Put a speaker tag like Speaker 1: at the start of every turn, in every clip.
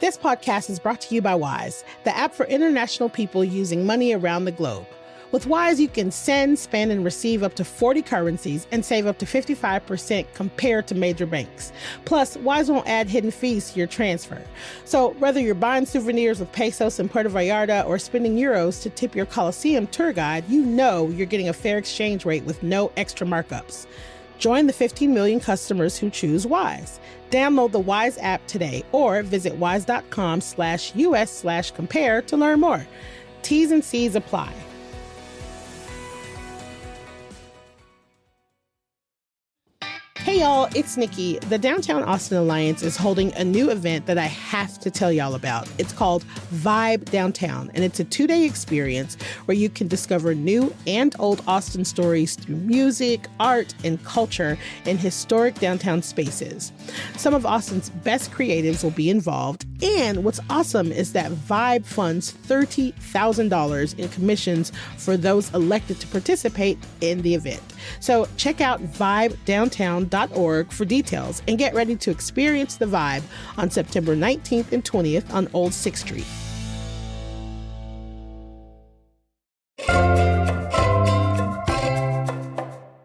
Speaker 1: This podcast is brought to you by Wise, the app for international people using money around the globe. With Wise, you can send, spend, and receive up to 40 currencies and save up to 55% compared to major banks. Plus, Wise won't add hidden fees to your transfer. So whether you're buying souvenirs with pesos in Puerto Vallarta or spending euros to tip your Colosseum tour guide, you know you're getting a fair exchange rate with no extra markups. Join the 15 million customers who choose Wise. Download the Wise app today or visit wise.com/US/compare to learn more. T's and C's apply. Hey y'all, it's Nikki. The Downtown Austin Alliance is holding a new event that I have to tell y'all about. It's called Vibe Downtown, and it's a 2-day experience where you can discover new and old Austin stories through music, art, and culture in historic downtown spaces. Some of Austin's best creatives will be involved, and what's awesome is that Vibe funds $30,000 in commissions for those elected to participate in the event. So check out vibedowntown.org for details and get ready to experience the vibe on September 19th and 20th on Old 6th Street.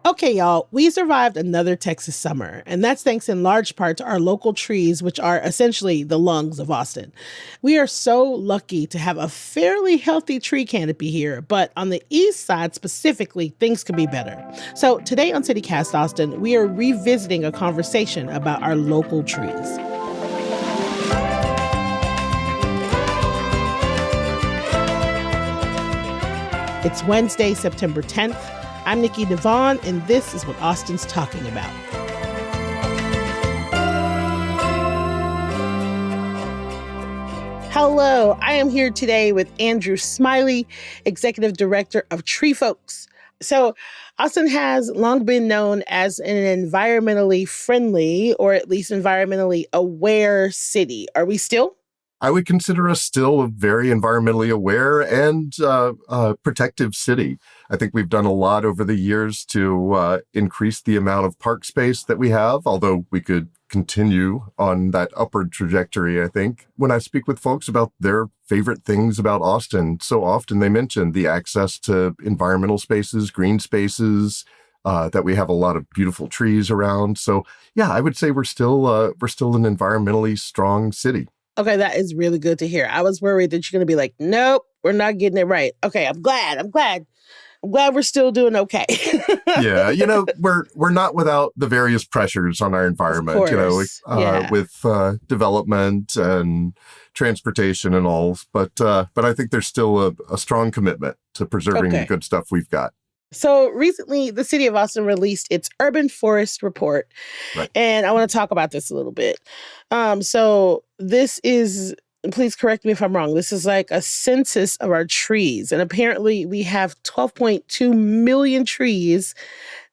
Speaker 1: Okay, y'all, we survived another Texas summer, and that's thanks in large part to our local trees, which are essentially the lungs of Austin. We are so lucky to have a fairly healthy tree canopy here, but on the east side specifically, things could be better. So today on CityCast Austin, we are revisiting a conversation about our local trees. It's Wednesday, September 10th. I'm Nikki Devon, and this is what Austin's talking about. Hello, I am here today with Andrew Smiley, Executive Director of Tree Folks. So Austin has long been known as an environmentally friendly, or at least environmentally aware city. Are we still?
Speaker 2: I would consider us still a very environmentally aware and protective city. I think we've done a lot over the years to increase the amount of park space that we have, although we could continue on that upward trajectory, I think. When I speak with folks about their favorite things about Austin, so often they mention the access to environmental spaces, green spaces, that we have a lot of beautiful trees around. So yeah, I would say we're still an environmentally strong city.
Speaker 1: Okay, that is really good to hear. I was worried that you're going to be like, nope, we're not getting it right. Okay, I'm glad we're still doing okay.
Speaker 2: Yeah, we're not without the various pressures on our environment, with development and transportation and all. But I think there's still a strong commitment to preserving the good stuff we've got.
Speaker 1: So recently, the city of Austin released its Urban Forest Report, right. And I want to talk about this a little bit. So this is, please correct me if I'm wrong, this is like a census of our trees. And apparently we have 12.2 million trees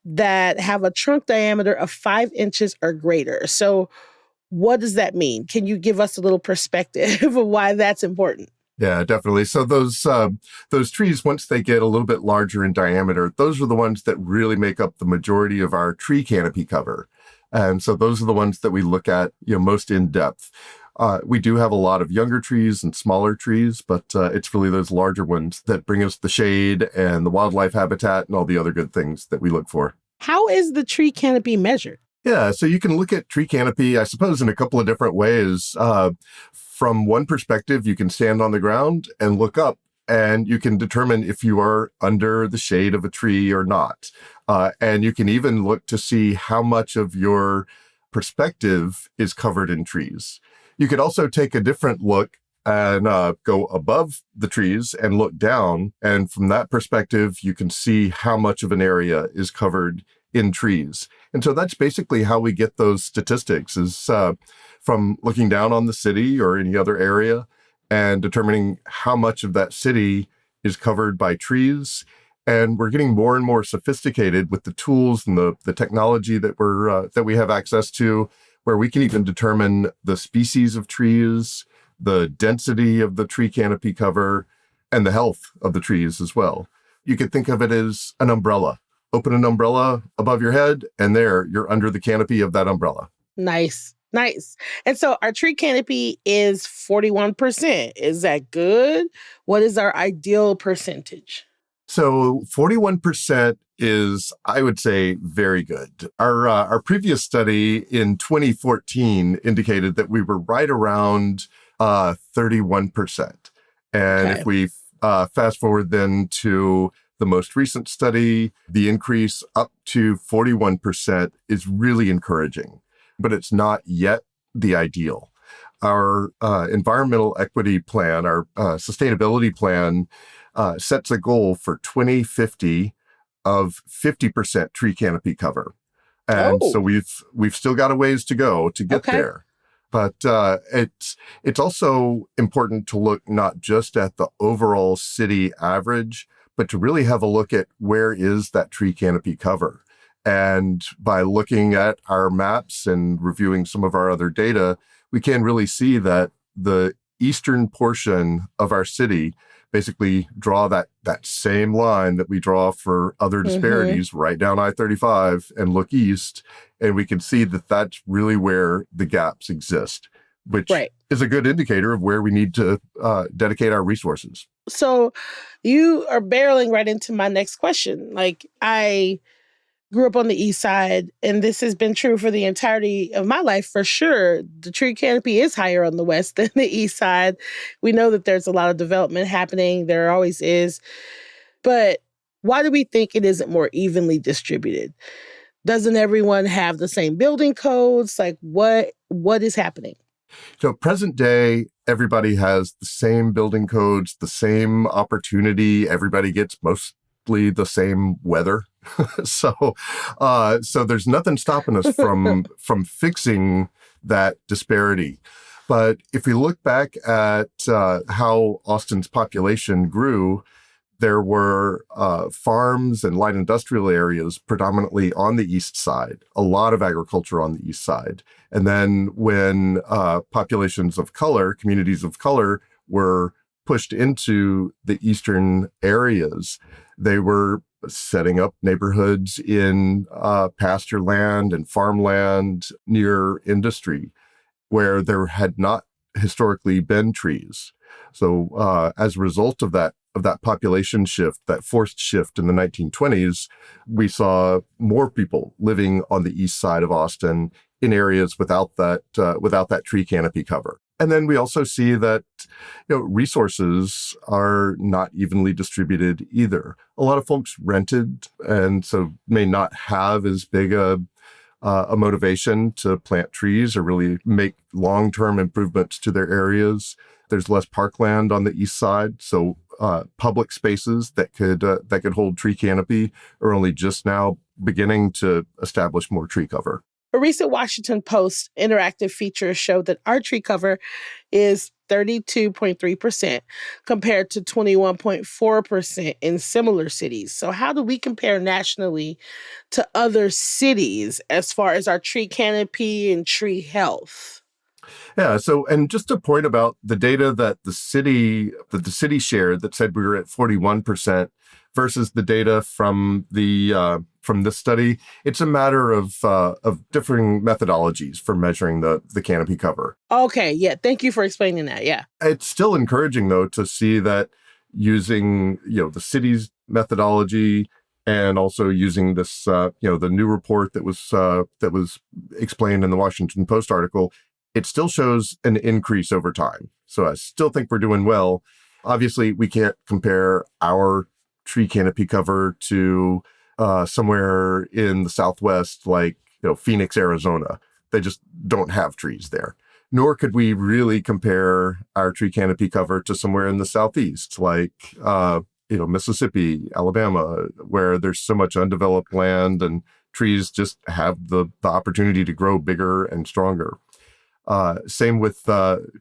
Speaker 1: that have a trunk diameter of 5 inches or greater. So what does that mean? Can you give us a little perspective of why that's important?
Speaker 2: Yeah, definitely. So those trees, once they get a little bit larger in diameter, those are the ones that really make up the majority of our tree canopy cover. And so those are the ones that we look at, most in depth. We do have a lot of younger trees and smaller trees, but it's really those larger ones that bring us the shade and the wildlife habitat and all the other good things that we look for.
Speaker 1: How is the tree canopy measured?
Speaker 2: Yeah, so you can look at tree canopy, I suppose, in a couple of different ways. From one perspective, you can stand on the ground and look up, and you can determine if you are under the shade of a tree or not. And you can even look to see how much of your perspective is covered in trees. You could also take a different look and go above the trees and look down. And from that perspective, you can see how much of an area is covered in trees. And so that's basically how we get those statistics, is from looking down on the city or any other area and determining how much of that city is covered by trees. And we're getting more and more sophisticated with the tools and the technology that we have access to, where we can even determine the species of trees, the density of the tree canopy cover, and the health of the trees as well. You could think of it as an umbrella. Open an umbrella above your head, and there you're under the canopy of that umbrella.
Speaker 1: Nice. Nice. And so our tree canopy is 41%. Is that good? What is our ideal percentage?
Speaker 2: So 41% is, I would say, very good. Our previous study in 2014 indicated that we were right around 31%. And
Speaker 1: Okay.
Speaker 2: if we fast forward then to the most recent study, the increase up to 41% is really encouraging, but it's not yet the ideal. Our environmental equity plan, our sustainability plan, sets a goal for 2050 of 50% tree canopy cover. And so
Speaker 1: Oh,
Speaker 2: we've still got a ways to go to get
Speaker 1: okay.
Speaker 2: there. But it's also important to look not just at the overall city average, but to really have a look at where is that tree canopy cover. And by looking at our maps and reviewing some of our other data, we can really see that the eastern portion of our city basically draw that same line that we draw for other
Speaker 1: Mm-hmm.
Speaker 2: disparities right down I-35 and look east, and we can see that that's really where the gaps exist, which
Speaker 1: Right.
Speaker 2: is a good indicator of where we need to dedicate our resources.
Speaker 1: So you are barreling right into my next question. Like, I grew up on the east side, and this has been true for the entirety of my life for sure. The tree canopy is higher on the west than the east side. We know that there's a lot of development happening, there always is. But why do we think it isn't more evenly distributed? Doesn't everyone have the same building codes? Like, what is happening?
Speaker 2: So present day, everybody has the same building codes, the same opportunity. Everybody gets mostly the same weather. So there's nothing stopping us from fixing that disparity. But if we look back at how Austin's population grew, there were farms and light industrial areas predominantly on the east side, a lot of agriculture on the east side. And then when populations of color, communities of color, were pushed into the eastern areas, they were setting up neighborhoods in pasture land and farmland near industry where there had not historically been trees. So as a result of that population shift, that forced shift in the 1920s, we saw more people living on the east side of Austin in areas without that tree canopy cover. And then we also see that resources are not evenly distributed either. A lot of folks rented and so may not have as big a motivation to plant trees or really make long-term improvements to their areas. There's less parkland on the east side, so public spaces that could hold tree canopy are only just now beginning to establish more tree cover.
Speaker 1: A recent Washington Post interactive feature showed that our tree cover is 32.3% compared to 21.4% in similar cities. So, how do we compare nationally to other cities as far as our tree canopy and tree health?
Speaker 2: Yeah. So, and just a point about the data that the city shared that said we were at 41% versus the data from this study. It's a matter of differing methodologies for measuring the canopy cover.
Speaker 1: Okay, yeah, thank you for explaining that. Yeah.
Speaker 2: It's still encouraging though to see that using the city's methodology and also using this the new report that was explained in the Washington Post article, it still shows an increase over time. So I still think we're doing well. Obviously, we can't compare our tree canopy cover to somewhere in the Southwest, like Phoenix, Arizona. They just don't have trees there. Nor could we really compare our tree canopy cover to somewhere in the Southeast, like Mississippi, Alabama, where there's so much undeveloped land and trees just have the opportunity to grow bigger and stronger. Same with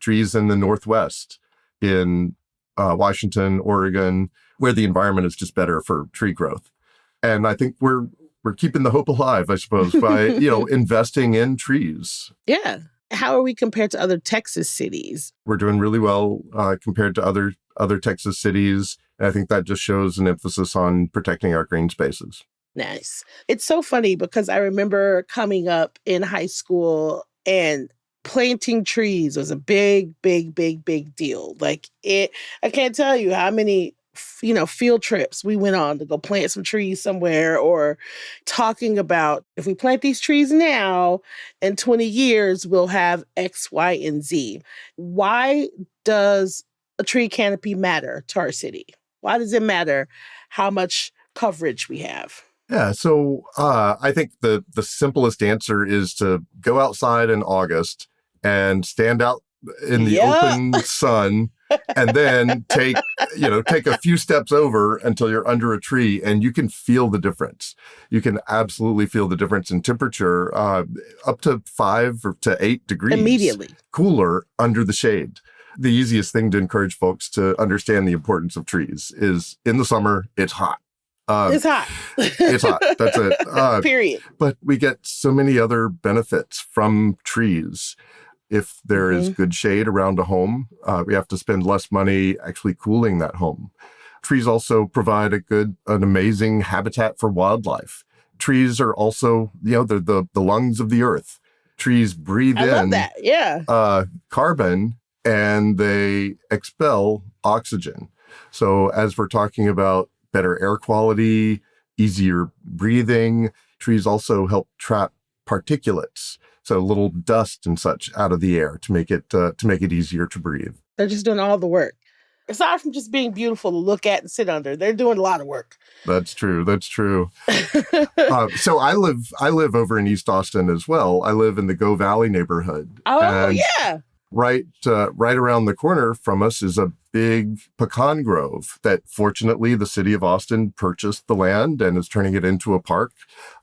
Speaker 2: trees in the Northwest, in Washington, Oregon, where the environment is just better for tree growth. And I think we're keeping the hope alive, I suppose, by investing in trees.
Speaker 1: Yeah. How are we compared to other Texas cities?
Speaker 2: We're doing really well compared to other Texas cities. And I think that just shows an emphasis on protecting our green spaces.
Speaker 1: Nice. It's so funny because I remember coming up in high school and planting trees was a big, big, big, big deal. I can't tell you how many, field trips we went on to go plant some trees somewhere, or talking about if we plant these trees now, in 20 years, we'll have X, Y, and Z. Why does a tree canopy matter to our city? Why does it matter how much coverage we have?
Speaker 2: Yeah, so I think the simplest answer is to go outside in August and stand out in the open sun, and then take a few steps over until you're under a tree, and you can feel the difference. You can absolutely feel the difference in temperature, up to 5 to 8 degrees
Speaker 1: immediately cooler
Speaker 2: under the shade. The easiest thing to encourage folks to understand the importance of trees is in the summer, it's hot.
Speaker 1: It's hot.
Speaker 2: It's hot. That's it.
Speaker 1: Period.
Speaker 2: But we get so many other benefits from trees. If there is good shade around a home, we have to spend less money actually cooling that home. Trees also provide an amazing habitat for wildlife. Trees are also, they're the lungs of the earth. Trees breathe carbon, and they expel oxygen. So as we're talking about better air quality, easier breathing, trees also help trap particulates. So little dust and such out of the air to make it easier to breathe.
Speaker 1: They're just doing all the work. Aside from just being beautiful to look at and sit under, they're doing a lot of work.
Speaker 2: That's true. So I live over in East Austin as well. I live in the Go Valley neighborhood.
Speaker 1: Oh, yeah.
Speaker 2: Right around the corner from us is a big pecan grove that fortunately the city of Austin purchased the land and is turning it into a park.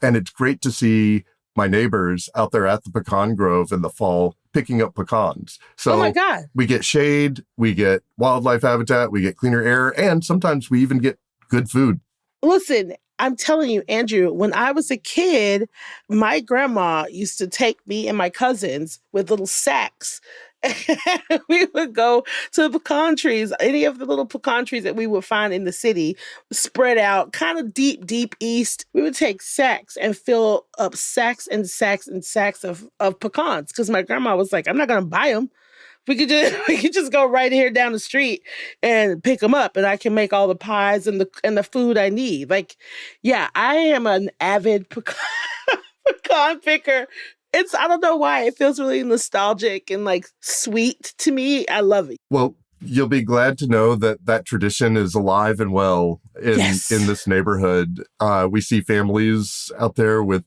Speaker 2: And it's great to see my neighbors out there at the pecan grove in the fall picking up pecans. So
Speaker 1: oh my God.
Speaker 2: We get shade, we get wildlife habitat, we get cleaner air, and sometimes we even get good food.
Speaker 1: Listen, I'm telling you, Andrew, when I was a kid, my grandma used to take me and my cousins with little sacks. We would go to the pecan trees, any of the little pecan trees that we would find in the city, spread out kind of deep, deep east. We would take sacks and fill up sacks and sacks and sacks of pecans, because my grandma was like, I'm not going to buy them. We could just go right here down the street and pick them up, and I can make all the pies and the food I need. I am an avid pecan picker. I don't know why. It feels really nostalgic and sweet to me. I love it.
Speaker 2: Well, you'll be glad to know that tradition is alive and well in this neighborhood. We see families out there with,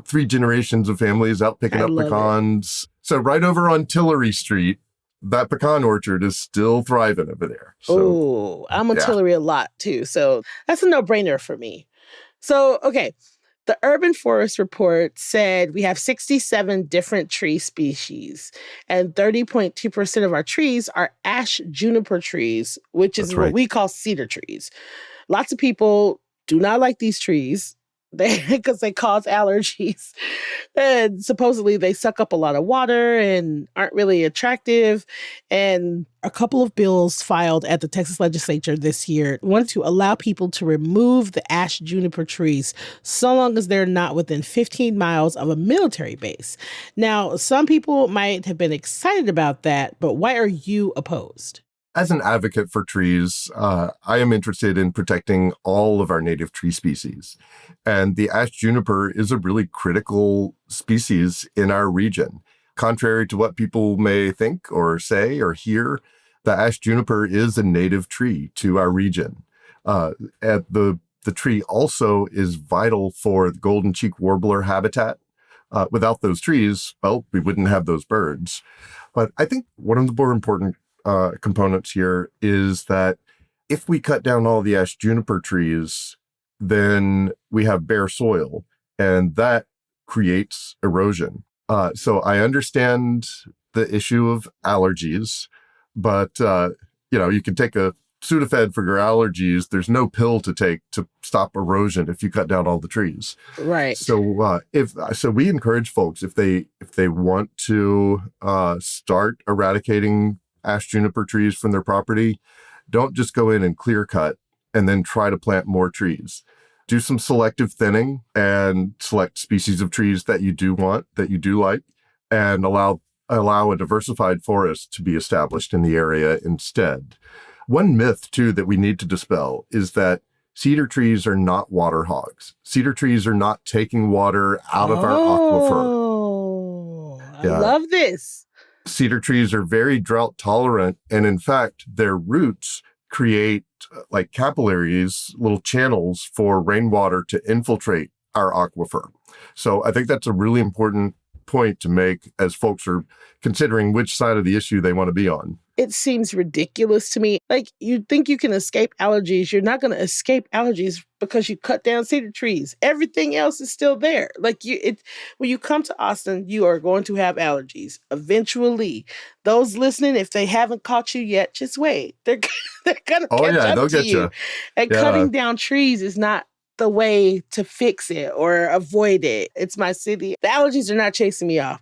Speaker 2: 3 generations of families out picking up pecans. So right over on Tillery Street, that pecan orchard is still thriving over there.
Speaker 1: So, I'm on Tillery a lot too. So that's a no-brainer for me. So, okay. The Urban Forest Report said we have 67 different tree species, and 30.2% of our trees are ash juniper trees, which is what we call cedar trees. Lots of people do not like these trees because they cause allergies. And supposedly they suck up a lot of water and aren't really attractive. And a couple of bills filed at the Texas legislature this year wanted to allow people to remove the ash juniper trees so long as they're not within 15 miles of a military base. Now, some people might have been excited about that, but why are you opposed?
Speaker 2: As an advocate for trees, I am interested in protecting all of our native tree species. And the ash juniper is a really critical species in our region. Contrary to what people may think or say or hear, the ash juniper is a native tree to our region. The tree also is vital for the golden cheek warbler habitat. Without those trees, well, we wouldn't have those birds. But I think one of the more important components here is that if we cut down all the ash juniper trees, then we have bare soil, and that creates erosion. So I understand the issue of allergies, but you can take a Sudafed for your allergies. There's no pill to take to stop erosion if you cut down all the trees.
Speaker 1: Right.
Speaker 2: So we encourage folks, if they want to start eradicating ash juniper trees from their property, don't just go in and clear cut and then try to plant more trees. Do some selective thinning and select species of trees that you do want, that you do like, and allow allow a diversified forest to be established in the area instead. One myth, too, that we need to dispel is that cedar trees are not water hogs. Cedar trees are not taking water out of our aquifer.
Speaker 1: Oh, I
Speaker 2: Yeah.
Speaker 1: love this.
Speaker 2: Cedar trees are very drought tolerant. And in fact, their roots create like capillaries, little channels for rainwater to infiltrate our aquifer. So I think that's a really important point to make as folks are considering which side of the issue they want to be on.
Speaker 1: It seems ridiculous to me. Like, you think you can escape allergies. You're not going to escape allergies because you cut down cedar trees. Everything else is still there. Like, when you come to Austin, you are going to have allergies. Eventually, those listening, if they haven't caught you yet, just wait. They're going to catch up
Speaker 2: they'll
Speaker 1: to
Speaker 2: get
Speaker 1: you.
Speaker 2: you.
Speaker 1: And cutting down trees is not the way to fix it or avoid it. It's my city. The allergies are not chasing me off.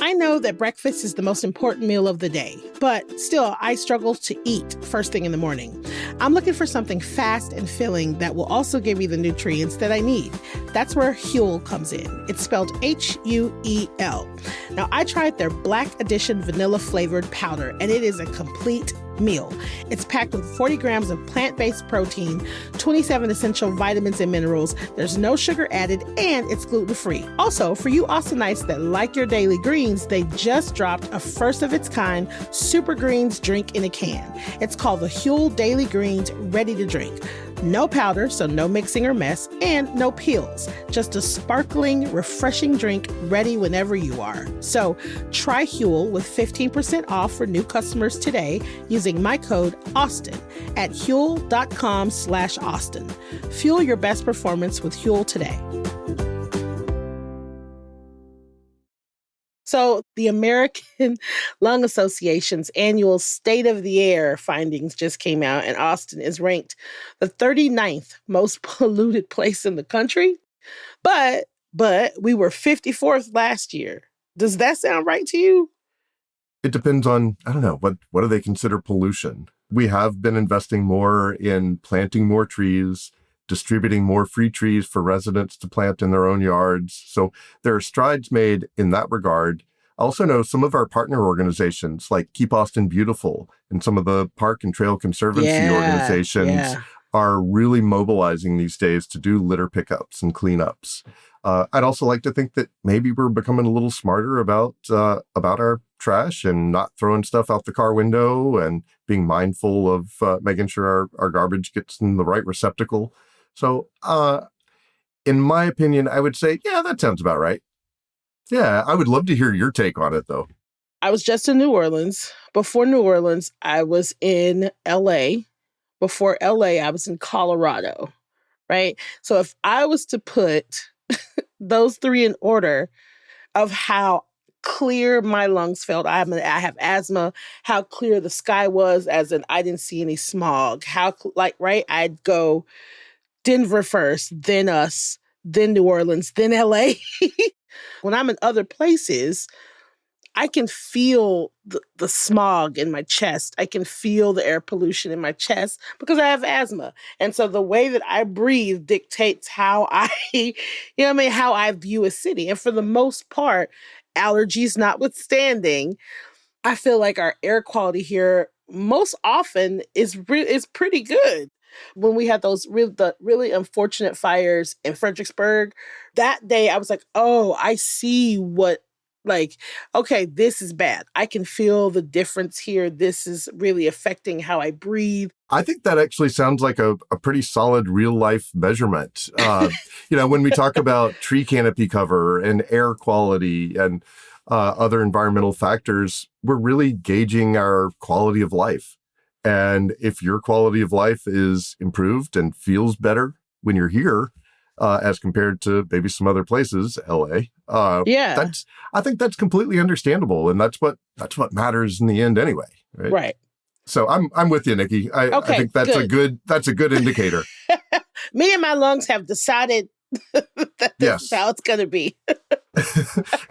Speaker 1: I know that breakfast is the most important meal of the day, but still, I struggle to eat first thing in the morning. I'm looking for something fast and filling that will also give me the nutrients that I need. That's where Huel comes in. It's spelled Huel. Now, I tried their Black Edition vanilla flavored powder, and it is a complete meal. It's packed with 40 grams of plant-based protein, 27 essential vitamins and minerals. There's no sugar added, and it's gluten-free. Also, for you Austinites that like your daily greens, they just dropped a first-of-its-kind Super Greens drink in a can. It's called the Huel Daily Greens Ready to Drink. No powder, so no mixing or mess, and no peels. Just a sparkling, refreshing drink ready whenever you are. So try Huel with 15% off for new customers today using my code AUSTIN at Huel.com/Austin. Fuel your best performance with Huel today. So the American Lung Association's annual State of the Air findings just came out, and Austin is ranked the 39th most polluted place in the country. But we were 54th last year. Does that sound right to you?
Speaker 2: It depends on, I don't know, what do they consider pollution? We have been investing more in planting more trees, distributing more free trees for residents to plant in their own yards. So there are strides made in that regard. I also know some of our partner organizations like Keep Austin Beautiful and some of the park and trail conservancy organizations are really mobilizing these days to do litter pickups and cleanups. I'd also like to think that maybe we're becoming a little smarter about our trash and not throwing stuff out the car window and being mindful of making sure our garbage gets in the right receptacle. So in my opinion, I would say, yeah, that sounds about right. Yeah, I would love to hear your take on it, though.
Speaker 1: I was just in New Orleans. Before New Orleans, I was in LA. Before LA, I was in Colorado, right? So if I was to put those three in order of how clear my lungs felt, I have asthma, how clear the sky was, as in I didn't see any smog, right? I'd go Denver first, then us, then New Orleans, then LA. When I'm in other places, I can feel the smog in my chest. I can feel the air pollution in my chest because I have asthma. And so the way that I breathe dictates how how I view a city. And for the most part, allergies notwithstanding, I feel like our air quality here most often is pretty good. When we had those really unfortunate fires in Fredericksburg, that day I was like, oh, I see okay, this is bad. I can feel the difference here. This is really affecting how I breathe.
Speaker 2: I think that actually sounds like a pretty solid real life measurement. When we talk about tree canopy cover and air quality and other environmental factors, we're really gauging our quality of life. And if your quality of life is improved and feels better when you're here, as compared to maybe some other places, LA, I think that's completely understandable, and that's what matters in the end, anyway. Right. So I'm with you, Nikki. I think that's a good indicator.
Speaker 1: Me and my lungs have decided that this is how it's going to be.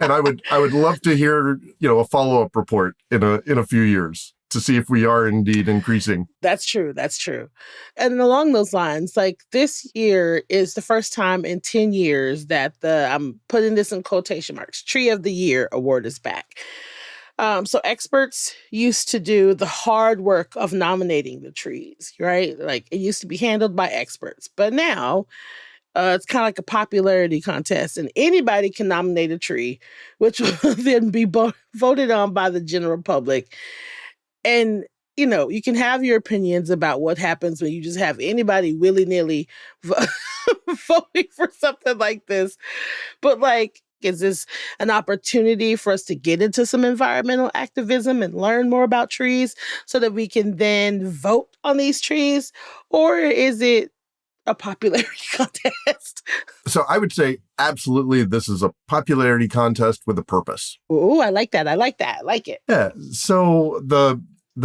Speaker 2: And I would love to hear a follow-up report in a few years to see if we are indeed increasing.
Speaker 1: That's true. That's true. And along those lines, like this year is the first time in 10 years that I'm putting this in quotation marks, Tree of the Year award is back. So experts used to do the hard work of nominating the trees, right? Like it used to be handled by experts, but now it's kind of like a popularity contest, and anybody can nominate a tree, which will then be voted on by the general public. And you can have your opinions about what happens when you just have anybody willy-nilly voting for something like this. But like, is this an opportunity for us to get into some environmental activism and learn more about trees so that we can then vote on these trees? Or is it a popularity contest?
Speaker 2: So I would say absolutely this is a popularity contest with a purpose.
Speaker 1: Ooh, I like that. I like that. I like it.
Speaker 2: Yeah. So the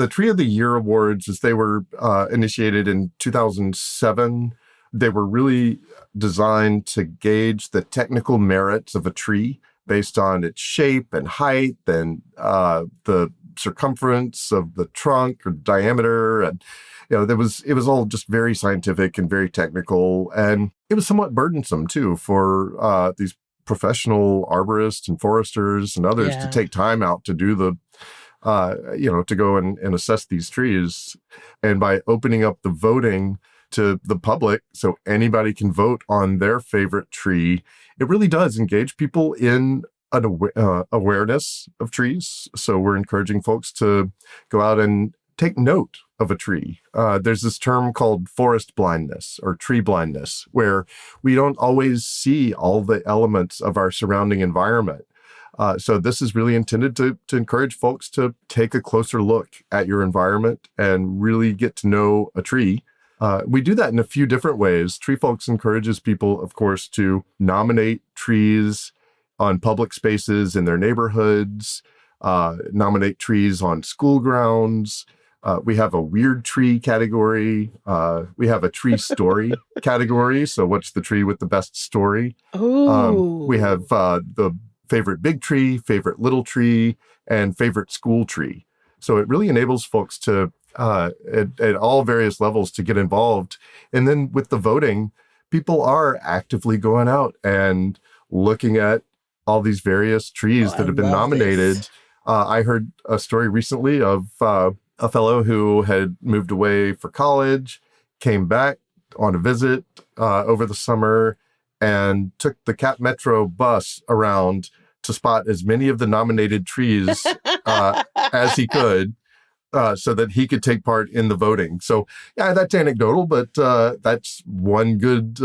Speaker 2: Tree of the Year awards, as they were initiated in 2007, they were really designed to gauge the technical merits of a tree based on its shape and height and the circumference of the trunk or diameter. And, it was all just very scientific and very technical. And it was somewhat burdensome, too, for these professional arborists and foresters and others to take time out to do to go and assess these trees. And by opening up the voting to the public so anybody can vote on their favorite tree, it really does engage people in an awareness of trees. So we're encouraging folks to go out and take note of a tree. There's this term called forest blindness or tree blindness, where we don't always see all the elements of our surrounding environment. So this is really intended to encourage folks to take a closer look at your environment and really get to know a tree. We do that in a few different ways. Tree Folks encourages people, of course, to nominate trees on public spaces in their neighborhoods, nominate trees on school grounds. We have a weird tree category. We have a tree story category. So what's the tree with the best story? We have the favorite big tree, favorite little tree, and favorite school tree. So it really enables folks to, at all various levels, to get involved. And then with the voting, people are actively going out and looking at all these various trees that have been nominated. I heard a story recently of a fellow who had moved away for college, came back on a visit over the summer, and took the Cap Metro bus around to spot as many of the nominated trees as he could, so that he could take part in the voting. So, yeah, that's anecdotal, but that's one good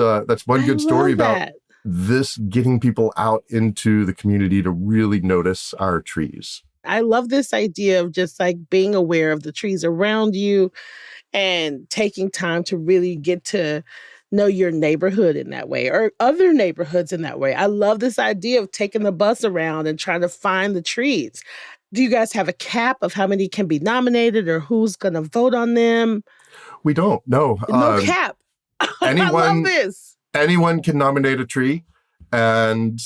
Speaker 2: story about this getting people out into the community to really notice our trees.
Speaker 1: I love this idea of just like being aware of the trees around you and taking time to really get to know your neighborhood in that way or other neighborhoods in that way. I love this idea of taking the bus around and trying to find the trees. Do you guys have a cap of how many can be nominated or who's going to vote on them?
Speaker 2: We don't. No.
Speaker 1: No cap. I love this.
Speaker 2: Anyone can nominate a tree. And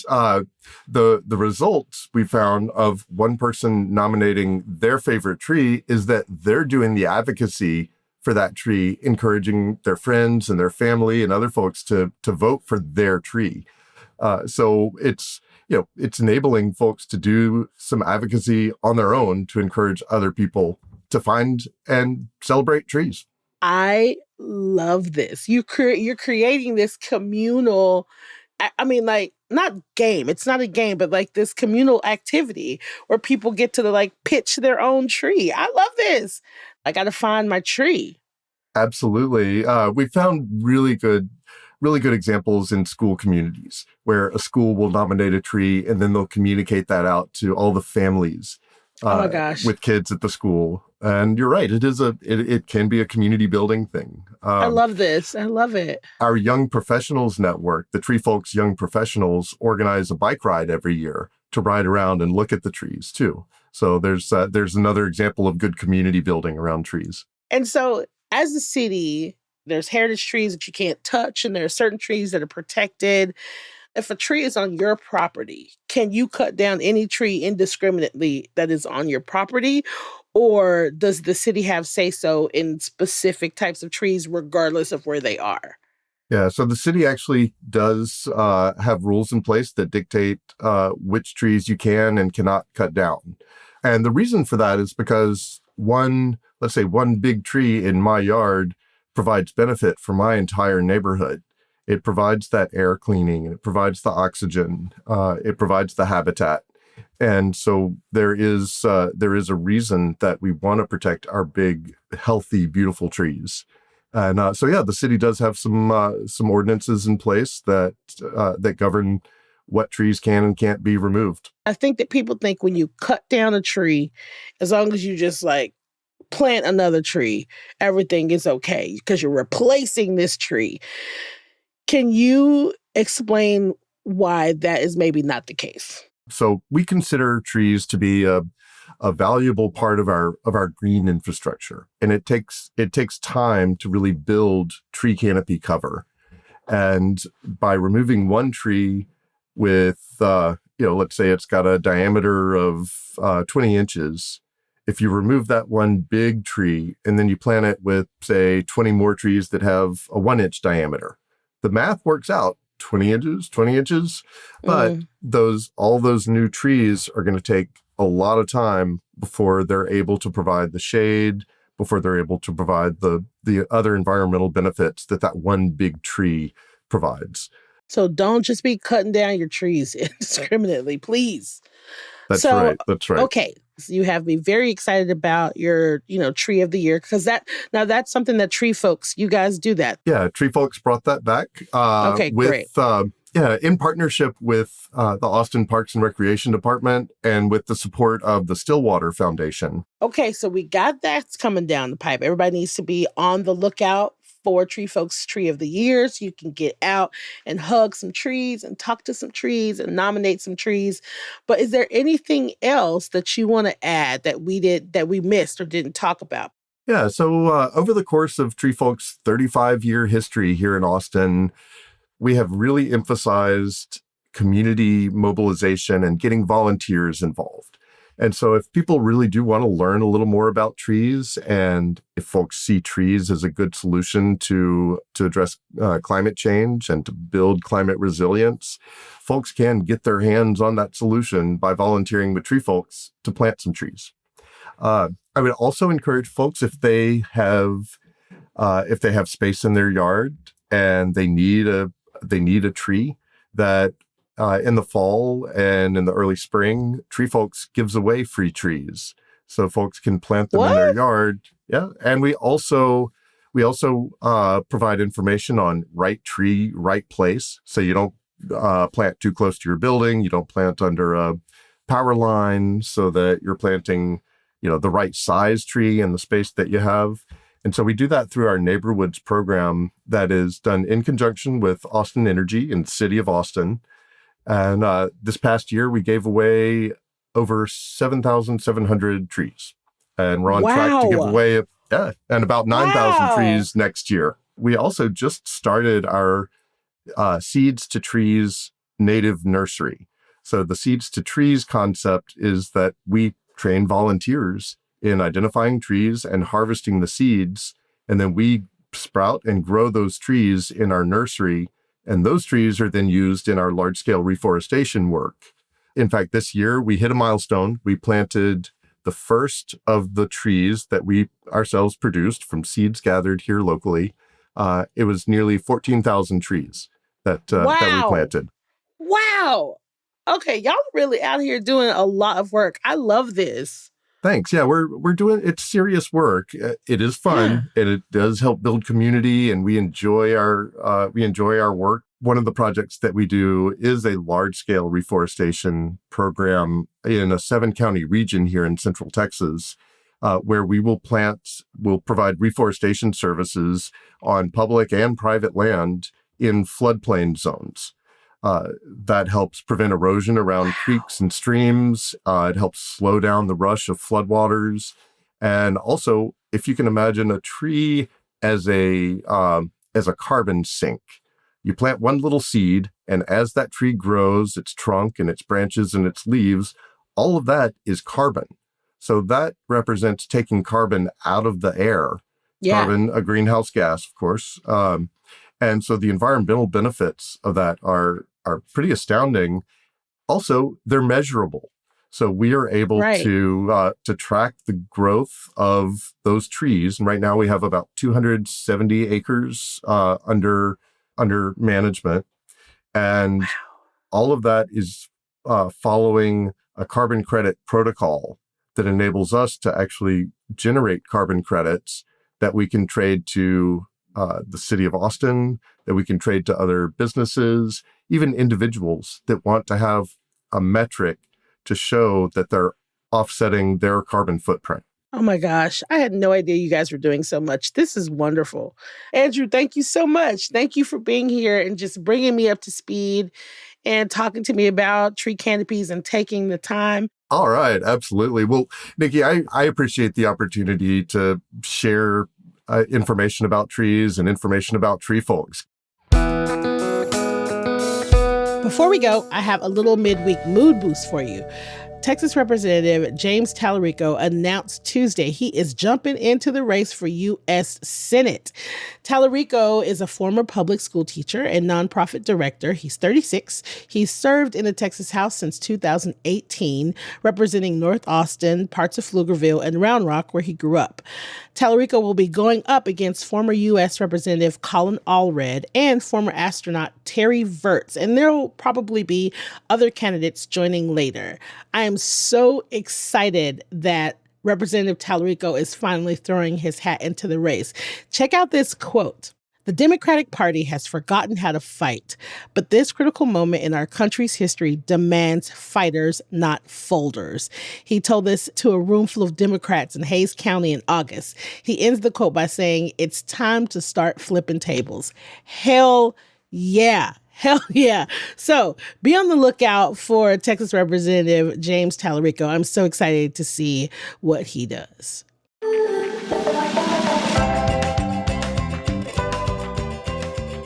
Speaker 2: the results we found of one person nominating their favorite tree is that they're doing the advocacy for that tree, encouraging their friends and their family and other folks to vote for their tree. So it's enabling folks to do some advocacy on their own to encourage other people to find and celebrate trees.
Speaker 1: I love this. You're creating this communal, I mean, like, not game. It's not a game, but like this communal activity where people get to like pitch their own tree. I love this. I got to find my tree.
Speaker 2: Absolutely. We found really good examples in school communities where a school will nominate a tree and then they'll communicate that out to all the families
Speaker 1: oh my gosh.
Speaker 2: With kids at the school. And you're right. It can be a community building thing.
Speaker 1: I love this. I love it.
Speaker 2: Our Young Professionals Network, the Tree Folks Young Professionals, organize a bike ride every year to ride around and look at the trees too. So there's another example of good community building around trees.
Speaker 1: And so as a city, there's heritage trees that you can't touch, and there are certain trees that are protected. If a tree is on your property, can you cut down any tree indiscriminately that is on your property? Or does the city have say so in specific types of trees, regardless of where they are?
Speaker 2: Yeah, so the city actually does have rules in place that dictate which trees you can and cannot cut down. And the reason for that is because let's say one big tree in my yard provides benefit for my entire neighborhood. It provides that air cleaning, it provides the oxygen, it provides the habitat. And so there is a reason that we want to protect our big, healthy, beautiful trees. And so, yeah, the city does have some ordinances in place that govern what trees can and can't be removed.
Speaker 1: I think that people think when you cut down a tree, as long as you just like plant another tree, everything is okay because you're replacing this tree. Can you explain why that is maybe not the case?
Speaker 2: So we consider trees to be a valuable part of our green infrastructure, and it takes time to really build tree canopy cover. And by removing one tree with let's say it's got a diameter of 20 inches, if you remove that one big tree and then you plant it with, say, 20 more trees that have a 1-inch diameter, the math works out. 20 inches, but all those new trees are going to take a lot of time before they're able to provide the shade, before they're able to provide the other environmental benefits that one big tree provides.
Speaker 1: So don't just be cutting down your trees indiscriminately, please.
Speaker 2: That's right.
Speaker 1: Okay. So you have me very excited about your, tree of the year, because that's something that tree folks, you guys do that.
Speaker 2: Yeah, tree folks brought that back.
Speaker 1: Okay, great.
Speaker 2: In partnership with the Austin Parks and Recreation Department and with the support of the Stillwater Foundation.
Speaker 1: Okay, so we got that's coming down the pipe. Everybody needs to be on the lookout for Tree Folks Tree of the Year, so you can get out and hug some trees and talk to some trees and nominate some trees. But is there anything else that you want to add that we missed or didn't talk about?
Speaker 2: Yeah, so over the course of Tree Folks' 35-year history here in Austin, we have really emphasized community mobilization and getting volunteers involved. And so if people really do want to learn a little more about trees, and if folks see trees as a good solution to address climate change and to build climate resilience, folks can get their hands on that solution by volunteering with tree folks to plant some trees. I would also encourage folks, if they have space in their yard and they need a tree, that in the fall and in the early spring, Tree Folks gives away free trees, so folks can plant them in their yard. Yeah, and we also provide information on right tree, right place. So you don't plant too close to your building. You don't plant under a power line, so that you're planting, the right size tree in the space that you have. And so we do that through our Neighborwoods program that is done in conjunction with Austin Energy and the City of Austin. And this past year, we gave away over 7,700 trees. And we're on track to give away and about 9,000 trees next year. We also just started our Seeds to Trees native nursery. So the Seeds to Trees concept is that we train volunteers in identifying trees and harvesting the seeds, and then we sprout and grow those trees in our nursery, and those trees are then used in our large-scale reforestation work. In fact, this year we hit a milestone. We planted the first of the trees that we ourselves produced from seeds gathered here locally. It was nearly 14,000 trees that we planted.
Speaker 1: Wow. Okay, y'all really out here doing a lot of work. I love this.
Speaker 2: Thanks. Yeah, we're doing, it's serious work. It is fun, and it does help build community, and we enjoy our work. One of the projects that we do is a large-scale reforestation program in a 7-county region here in Central Texas, where we'll provide reforestation services on public and private land in floodplain zones. That helps prevent erosion around creeks and streams. It helps slow down the rush of floodwaters. And also, if you can imagine a tree as a carbon sink, you plant one little seed, and as that tree grows, its trunk and its branches and its leaves, all of that is carbon. So that represents taking carbon out of the air.
Speaker 1: Yeah.
Speaker 2: Carbon, a greenhouse gas, of course. And so the environmental benefits of that are pretty astounding. Also, they're measurable. So we are able to track the growth of those trees. And right now we have about 270 acres under management. And all of that is following a carbon credit protocol that enables us to actually generate carbon credits that we can trade to the city of Austin, that we can trade to other businesses, even individuals that want to have a metric to show that they're offsetting their carbon footprint.
Speaker 1: Oh my gosh, I had no idea you guys were doing so much. This is wonderful. Andrew, thank you so much. Thank you for being here and just bringing me up to speed and talking to me about tree canopies and taking the time.
Speaker 2: All right, absolutely. Well, Nikki, I appreciate the opportunity to share information about trees and information about tree folks.
Speaker 1: Before we go, I have a little midweek mood boost for you. Texas Representative James Talarico announced Tuesday he is jumping into the race for U.S. Senate. Talarico is a former public school teacher and nonprofit director. He's 36. He's served in the Texas House since 2018, representing North Austin, parts of Pflugerville, and Round Rock, where he grew up. Talarico will be going up against former U.S. Representative Colin Allred and former astronaut Terry Virts, and there will probably be other candidates joining later. I am so excited that Representative Talarico is finally throwing his hat into the race. Check out this quote. "The Democratic Party has forgotten how to fight, but this critical moment in our country's history demands fighters, not folders." He told this to a room full of Democrats in Hays County in August. He ends the quote by saying, "It's time to start flipping tables." Hell yeah. Hell yeah. So be on the lookout for Texas Representative James Talarico. I'm so excited to see what he does.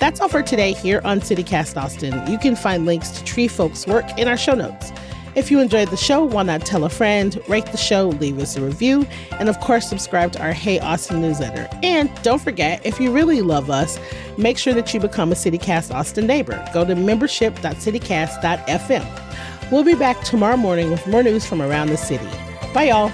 Speaker 1: That's all for today here on CityCast Austin. You can find links to Tree Folks' work in our show notes. If you enjoyed the show, why not tell a friend, rate the show, leave us a review, and of course, subscribe to our Hey Austin newsletter. And don't forget, if you really love us, make sure that you become a CityCast Austin neighbor. Go to membership.citycast.fm. We'll be back tomorrow morning with more news from around the city. Bye, y'all.